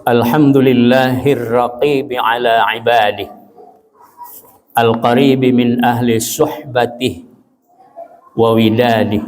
Alhamdulillahir raqibi ala ibadih, al-qaribi min ahli suhbatih wa widadih,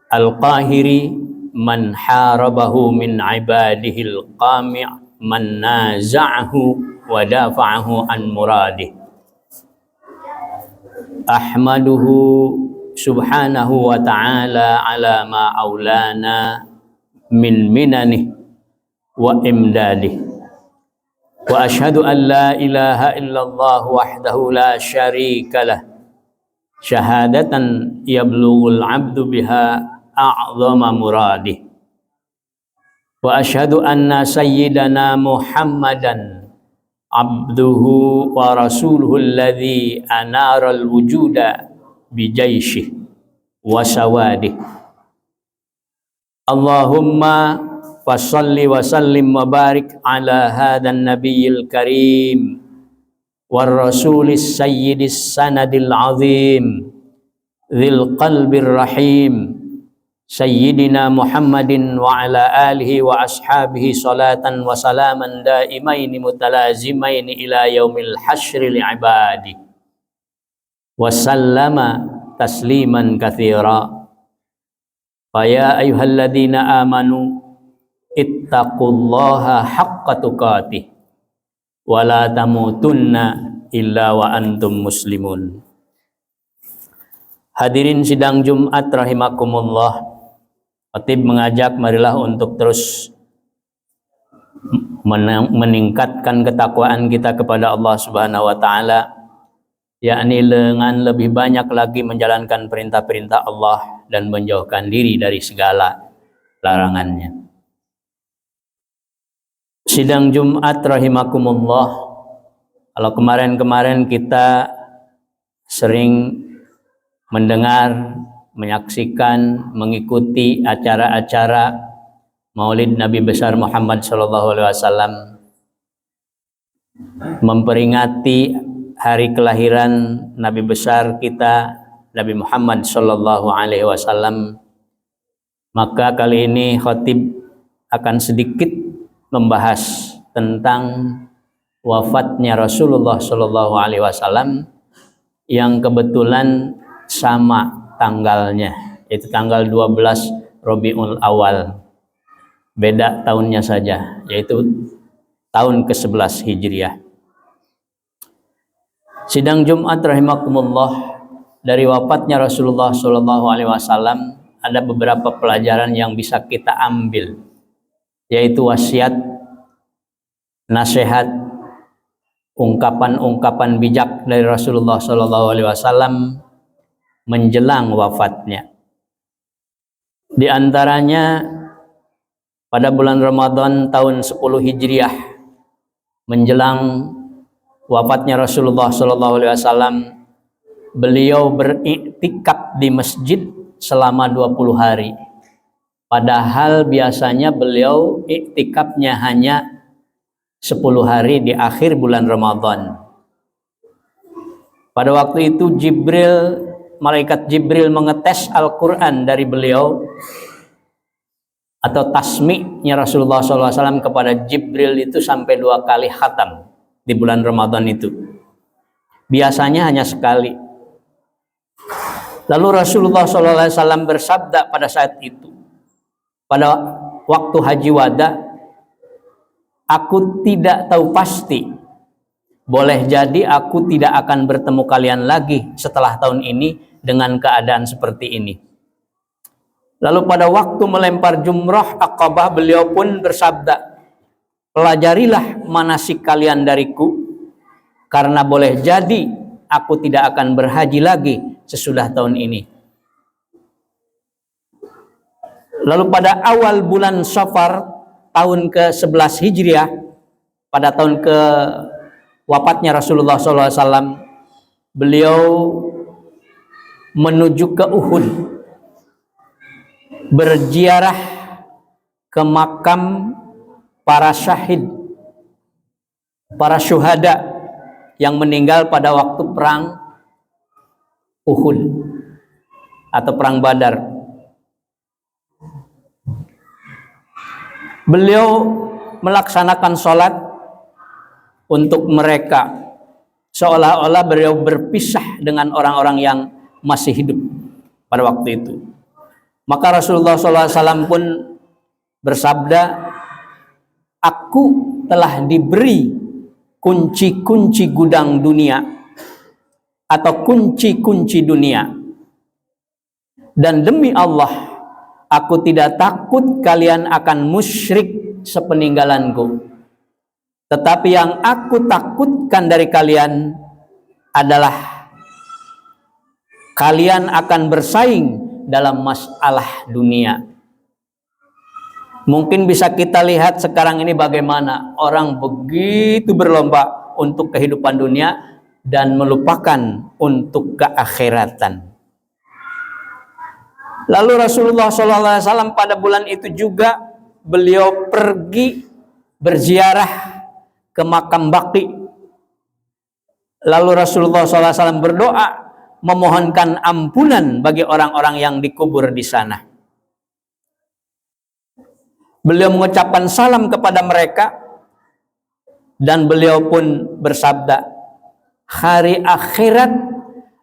al-qahiri man harabahu min ibadihil qami' man naza'ahu wa dafa'ahu an muradih. Ahmaduhu subhanahu wa ta'ala ala ma aulana min minanih wa imdadih, wa ashhadu an la ilaha illallah wahdahu la syarika lah, syahadatan yablughul abdu biha a'zama muradih, wa ashhadu anna sayyidana Muhammadan abduhu wa rasuluhu alladhi anara al-wujuda bijayshih wa sawadih. Allahumma fasalli wa sallim wa barik ala hadan nabiyil karim war rasulis sayyidis sanadil azim dzil qalbir rahim sayyidina Muhammadin wa ala alihi wa ashabihi salatan wa salaman daimaini mutalazimaini ila yaumil hasyril ibadi wa sallama tasliman katsira. Fa ya ayyuhalladzina amanu ittaqullaha haqqa tuqatih wa la tamutunna illa wa antum muslimun. Hadirin sidang Jumat rahimakumullah, khatib mengajak marilah untuk terus meningkatkan ketakwaan kita kepada Allah Subhanahu wa taala, yakni dengan lebih banyak lagi menjalankan perintah-perintah Allah dan menjauhkan diri dari segala larangannya. Sidang Jumat rahimakumullah, kalau kemarin-kemarin kita sering mendengar, menyaksikan, mengikuti acara-acara Maulid Nabi besar Muhammad SAW, memperingati hari kelahiran Nabi besar kita Nabi Muhammad SAW, maka kali ini khatib akan sedikit membahas tentang wafatnya Rasulullah SAW yang kebetulan sama tanggalnya, yaitu tanggal 12 Rabiul Awal, beda tahunnya saja, yaitu tahun ke-11 Hijriah. Sidang Jumat rahimakumullah, dari wafatnya Rasulullah SAW ada beberapa pelajaran yang bisa kita ambil, yaitu wasiat, nasihat, ungkapan-ungkapan bijak dari Rasulullah SAW menjelang wafatnya. Di antaranya pada bulan Ramadan tahun 10 Hijriah menjelang wafatnya Rasulullah SAW, beliau beriktikaf di masjid selama 20 hari. Padahal biasanya beliau iktikafnya hanya 10 hari di akhir bulan Ramadan. Pada waktu itu malaikat Jibril mengetes Al-Quran dari beliau, atau tasmi'-nya Rasulullah SAW kepada Jibril itu sampai 2 kali khatam di bulan Ramadan itu. Biasanya hanya sekali. Lalu Rasulullah SAW bersabda pada saat itu, pada waktu haji wada, aku tidak tahu pasti, boleh jadi aku tidak akan bertemu kalian lagi setelah tahun ini dengan keadaan seperti ini. Lalu pada waktu melempar jumrah Aqabah, beliau pun bersabda, pelajarilah manasik kalian dariku, karena boleh jadi aku tidak akan berhaji lagi sesudah tahun ini. Lalu pada awal bulan Safar tahun ke-11 Hijriah, pada tahun ke wafatnya Rasulullah SAW, beliau menuju ke Uhud, berziarah ke makam para syahid, para syuhada yang meninggal pada waktu perang Uhud. atau perang Badar. Beliau melaksanakan sholat untuk mereka, seolah-olah beliau berpisah dengan orang-orang yang masih hidup pada waktu itu. Maka Rasulullah SAW pun bersabda, aku telah diberi kunci-kunci gudang dunia atau kunci-kunci dunia, dan demi Allah, aku tidak takut kalian akan musyrik sepeninggalanku. Tetapi yang aku takutkan dari kalian adalah kalian akan bersaing dalam masalah dunia. Mungkin bisa kita lihat sekarang ini bagaimana orang begitu berlomba untuk kehidupan dunia dan melupakan untuk keakhiratan. Lalu Rasulullah SAW pada bulan itu juga beliau pergi berziarah ke makam Baqi. Lalu Rasulullah SAW berdoa memohonkan ampunan bagi orang-orang yang dikubur di sana. Beliau mengucapkan salam kepada mereka dan beliau pun bersabda, hari akhirat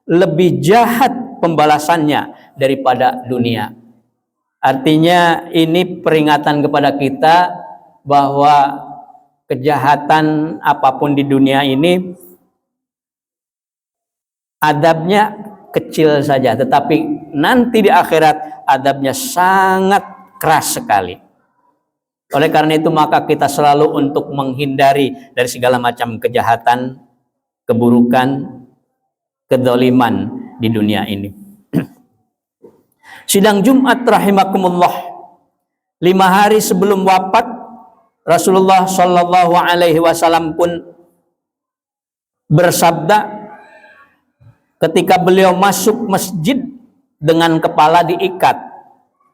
lebih jahat pembalasannya daripada dunia. Artinya ini peringatan kepada kita bahwa kejahatan apapun di dunia ini adabnya kecil saja, tetapi nanti di akhirat adabnya sangat keras sekali. Oleh karena itu maka kita selalu untuk menghindari dari segala macam kejahatan, keburukan, kedzaliman di dunia ini. Sidang Jumat rahimakumullah, 5 hari sebelum wafat Rasulullah Shallallahu Alaihi Wasallam pun bersabda ketika beliau masuk masjid dengan kepala diikat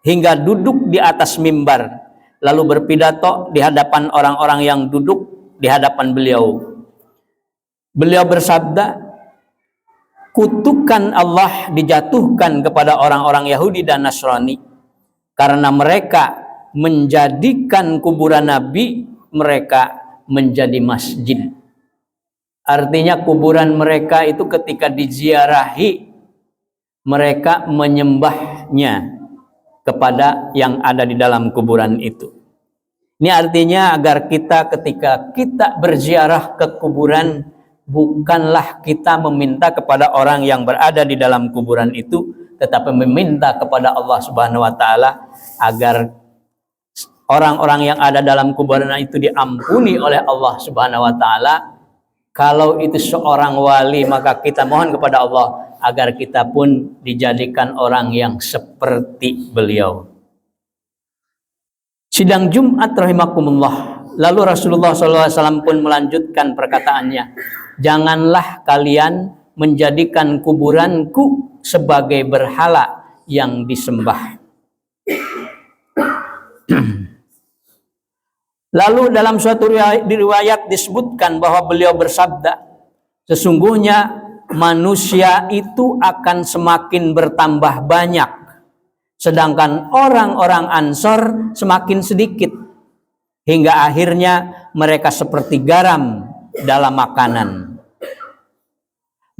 hingga duduk di atas mimbar, lalu berpidato di hadapan orang-orang yang duduk di hadapan beliau. Beliau bersabda, kutukan Allah dijatuhkan kepada orang-orang Yahudi dan Nasrani karena mereka menjadikan kuburan Nabi mereka menjadi masjid. Artinya kuburan mereka itu ketika diziarahi, mereka menyembahnya kepada yang ada di dalam kuburan itu. Ini artinya agar kita ketika kita berziarah ke kuburan, bukanlah kita meminta kepada orang yang berada di dalam kuburan itu, tetapi meminta kepada Allah Subhanahu wa taala agar orang-orang yang ada dalam kuburan itu diampuni oleh Allah Subhanahu wa taala. Kalau itu seorang wali, maka kita mohon kepada Allah agar kita pun dijadikan orang yang seperti beliau. Sidang Jumat rahimakumullah. Lalu Rasulullah SAW pun melanjutkan perkataannya, janganlah kalian menjadikan kuburanku sebagai berhala yang disembah. Lalu dalam suatu riwayat disebutkan bahwa beliau bersabda, sesungguhnya manusia itu akan semakin bertambah banyak, sedangkan orang-orang Ansor semakin sedikit, hingga akhirnya mereka seperti garam dalam makanan.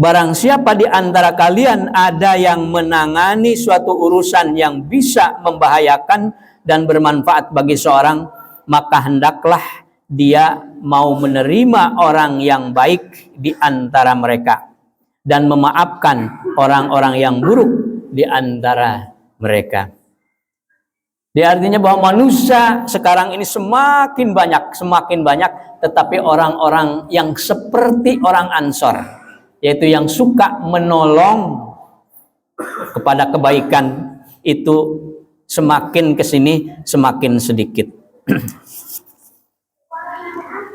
Barang siapa di antara kalian ada yang menangani suatu urusan yang bisa membahayakan dan bermanfaat bagi seorang, maka hendaklah dia mau menerima orang yang baik di antara mereka dan memaafkan orang-orang yang buruk di antara mereka. Dia artinya bahwa manusia sekarang ini semakin banyak, tetapi orang-orang yang seperti orang Ansor, yaitu yang suka menolong kepada kebaikan, itu semakin kesini semakin sedikit.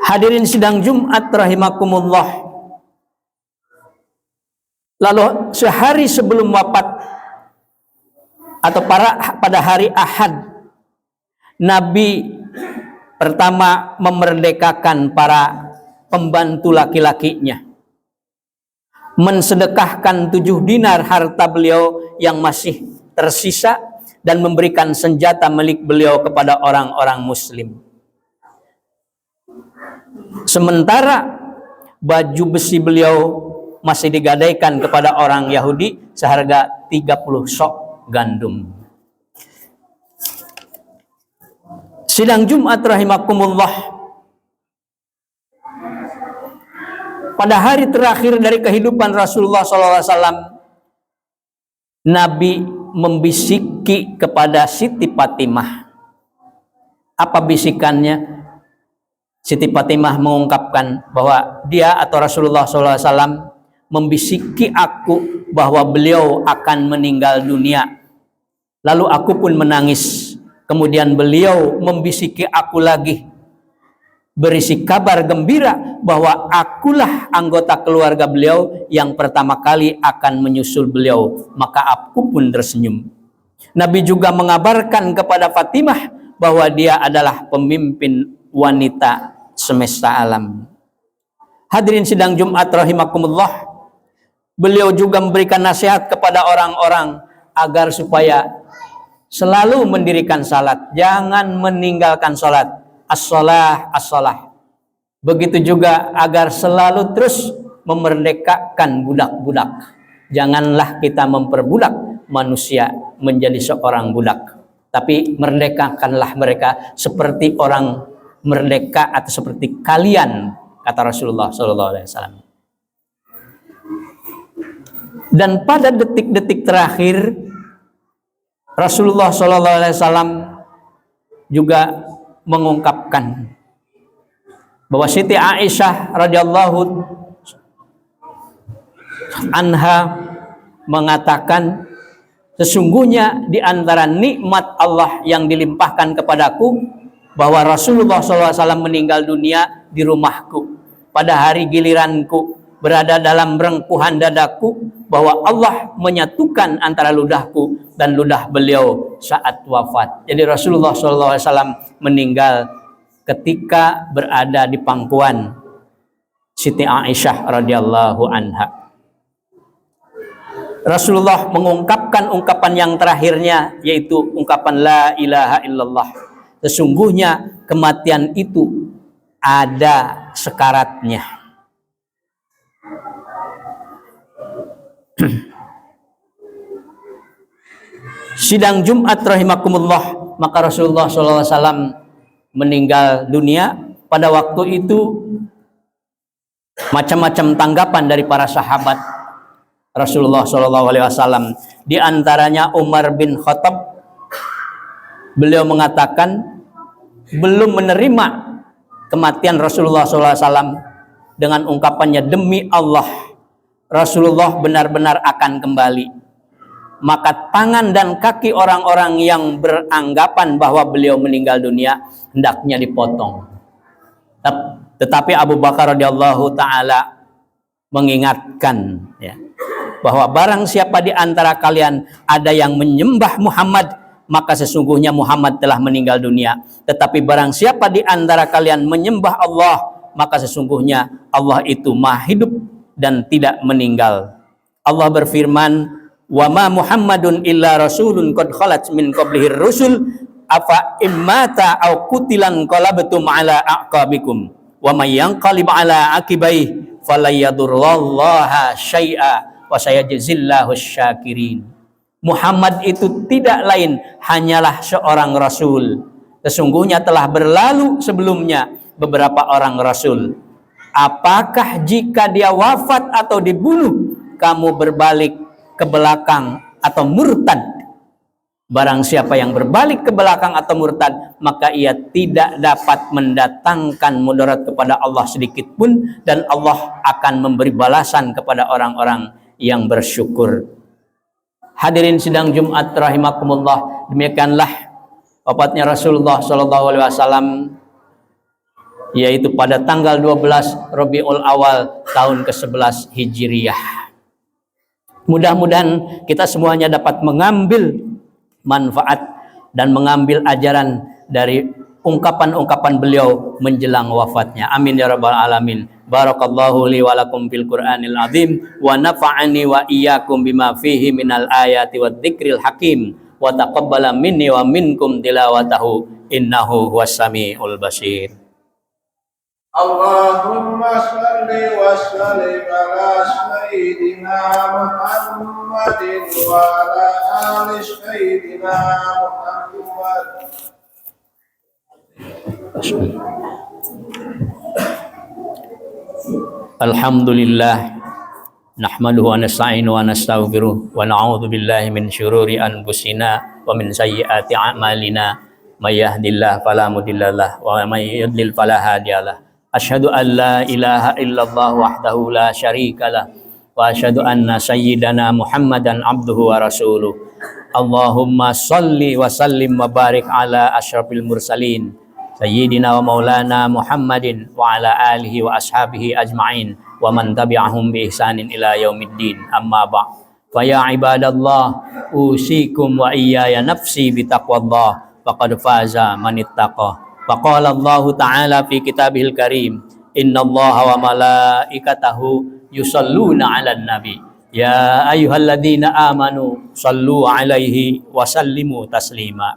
Hadirin sidang Jumat rahimakumullah. Lalu sehari sebelum wafat atau pada hari Ahad, Nabi pertama memerdekakan para pembantu laki-lakinya, mensedekahkan 7 dinar harta beliau yang masih tersisa dan memberikan senjata milik beliau kepada orang-orang muslim. Sementara baju besi beliau masih digadaikan kepada orang Yahudi seharga 30 sok gandum. Sidang Jumat rahimakumullah, pada hari terakhir dari kehidupan Rasulullah SAW, Nabi membisiki kepada Siti Fatimah. Apa bisikannya? Siti Fatimah mengungkapkan bahwa dia atau Rasulullah SAW membisiki aku bahwa beliau akan meninggal dunia. Lalu aku pun menangis. Kemudian beliau membisiki aku lagi, berisi kabar gembira bahwa akulah anggota keluarga beliau yang pertama kali akan menyusul beliau. Maka aku pun tersenyum. Nabi juga mengabarkan kepada Fatimah bahwa dia adalah pemimpin wanita semesta alam. Hadirin sidang Jumat rahimakumullah, beliau juga memberikan nasihat kepada orang-orang agar supaya selalu mendirikan salat, jangan meninggalkan salat. As-shalah, as-shalah. Begitu juga agar selalu terus memerdekakan budak-budak. Janganlah kita memperbudak manusia menjadi seorang budak, tapi merdekakanlah mereka seperti orang merdeka atau seperti kalian, kata Rasulullah SAW. Dan pada detik-detik terakhir Rasulullah SAW juga mengungkapkan bahwa Siti Aisyah radhiyallahu anha mengatakan, sesungguhnya di antara nikmat Allah yang dilimpahkan kepadaku bahwa Rasulullah SAW meninggal dunia di rumahku pada hari giliranku, berada dalam rengkuhan dadaku, bahwa Allah menyatukan antara ludahku dan ludah beliau saat wafat. Jadi Rasulullah SAW meninggal ketika berada di pangkuan Siti Aisyah radhiyallahu anha. Rasulullah mengungkapkan ungkapan yang terakhirnya, yaitu ungkapan la ilaha illallah. Sesungguhnya kematian itu ada sekaratnya. Sidang Jumat rahimakumullah, maka Rasulullah SAW meninggal dunia. Pada waktu itu macam-macam tanggapan dari para sahabat Rasulullah SAW. Di antaranya Umar bin Khattab, beliau mengatakan belum menerima kematian Rasulullah SAW dengan ungkapannya, demi Allah Rasulullah benar-benar akan kembali. Maka tangan dan kaki orang-orang yang beranggapan bahwa beliau meninggal dunia hendaknya dipotong. Tetapi Abu Bakar radhiyallahu taala mengingatkan, ya, bahwa barang siapa di antara kalian ada yang menyembah Muhammad, maka sesungguhnya Muhammad telah meninggal dunia. Tetapi barang siapa di antara kalian menyembah Allah, maka sesungguhnya Allah itu maha hidup dan tidak meninggal. Allah berfirman, wa ma Muhammadun illa rasulun qad khalat min qablihi rusul afa immata aw qutilan qalabtum ala aqabikum wa may yanqalib ala aqibai falayadurrallaha syai'a wa sayajzillahu syakirin. Muhammad itu tidak lain hanyalah seorang rasul. Sesungguhnya telah berlalu sebelumnya beberapa orang rasul. Apakah jika dia wafat atau dibunuh, kamu berbalik ke belakang atau murtad? Barang siapa yang berbalik ke belakang atau murtad, maka ia tidak dapat mendatangkan mudarat kepada Allah sedikit pun, dan Allah akan memberi balasan kepada orang-orang yang bersyukur. Hadirin sidang Jumat rahimakumullah, demikianlah wafatnya Rasulullah SAW, yaitu pada tanggal 12 Rabiul Awal tahun ke-11 Hijriyah. Mudah-mudahan kita semuanya dapat mengambil manfaat dan mengambil ajaran dari ungkapan-ungkapan beliau menjelang wafatnya. Amin ya rabbal alamin. Barakallahu li wa lakum fil Qur'anil azim wa nafa'ani wa iyyakum bima fihi minal ayati wadh-dzikril hakim wa taqabbala minni wa minkum tilawatahu innahu huwas samiul basir. Allahumma shalli wa sallim ala sayyidina Muhammadin wa ala ali sayyidina Muhammad. Alhamdulillah nahmaduhu wa nasta'inu wa nastaghfiruh wa na'udzu billahi min syururi anfusina wa min sayyiati a'malina may yahdihillahu fala mudhillalah wa may yudlil fala hadiyalah. Asyhadu an la ilaha illallah wahdahu la syarikalah wa asyhadu anna sayyidana Muhammadan abduhu wa rasuluh. Allahumma shalli wa sallim wa barik ala asyrafil mursalin sayyidina wa maulana Muhammadin wa ala alihi wa ashabihi ajma'in wa man tabi'ahum bi ihsanin ila yaumiddin. Amma ba'd. Fa ya ibadallah usikum wa iyaya nafsi bi taqwallah faqad faza man ittaqa. Faqala Allah Ta'ala fi kitabihil karim innallaha wa malaikatahu yusalluna 'alan nabi ya ayyuhalladzina amanu sallu 'alaihi wa sallimu taslima.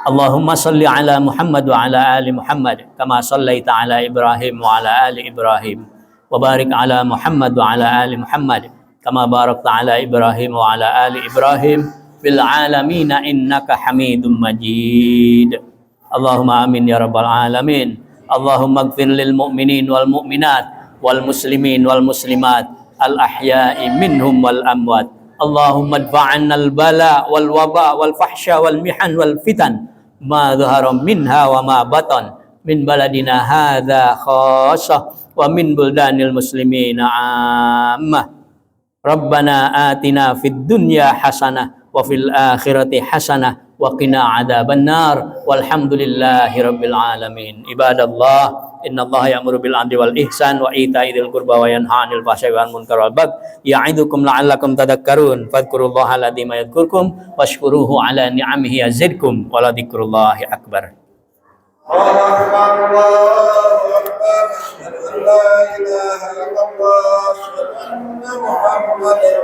Allahumma salli ala Muhammad wa ala ali Muhammad kama sallaita ala Ibrahim wa ala ali Ibrahim wa barik ala Muhammad wa ala ali Muhammad kama barakta ala Ibrahim wa ala ali Ibrahim fil alamin innaka Hamidum Majid. Allahumma amin ya rabbal alamin. Allahumma ighfir lil mu'minin wal mu'minat wal muslimin wal muslimat al ahya'i minhum wal amwat. Allahumma adfa'anna al bala wal waba wal fahsya wal mihan wal fitan ma dhahara minha wa ma batan min baladina hadza khassah wa min buldanil muslimina ammah. Rabbana atina fid dunya hasanah wa fil akhirati hasanah wa qina adzaban nar walhamdulillahi rabbil alamin. Ibadallah innallaha ya'muru bil 'adli wal ihsan wa ita'i dzil qurba wa yanha 'anil fahsya'i wal munkari wal baghi ya'idukum la'allakum tadhakkarun fadhkurullaha alladzi yadhkurkum washkuruhu 'ala ni'amihi yazidkum wa la dzikrullahi akbar. Allahu akbar asyhadu an la ilaha illallah asyhadu anna Muhammadar